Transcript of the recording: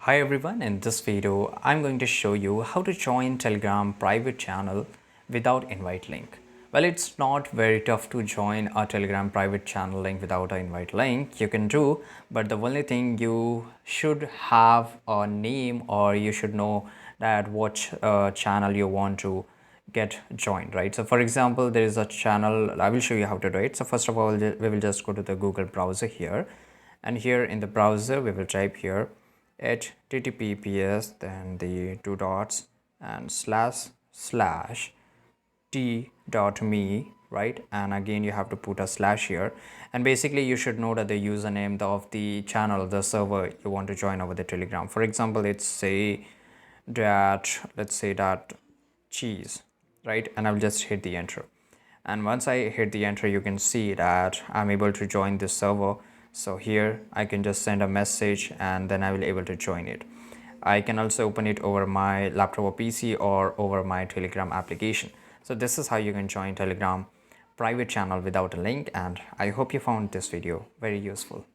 Hi everyone, in this video I'm going to show you how to join Telegram private channel without invite link. Well, it's not very tough to join a Telegram private channel link without an invite link. You can do, but the only thing you should have a name, or you should know that what channel you want to get joined, right? So for example, there is a channel. I will show you how to do it. So first of all, we will just go to the Google browser here, and here in the browser we will type here https then the two dots and slash t.me, right? And again you have to put a slash here, and basically you should know that the username of the channel, the server you want to join over the Telegram. For example, let's say that cheese, right? And I'll just hit the enter, and once I hit the enter you can see that I'm able to join this server. So here I can just send a message and then I will able to join it. I can also open it over my laptop or PC or over my Telegram application. So this is how you can join Telegram private channel without a link, and I hope you found this video very useful.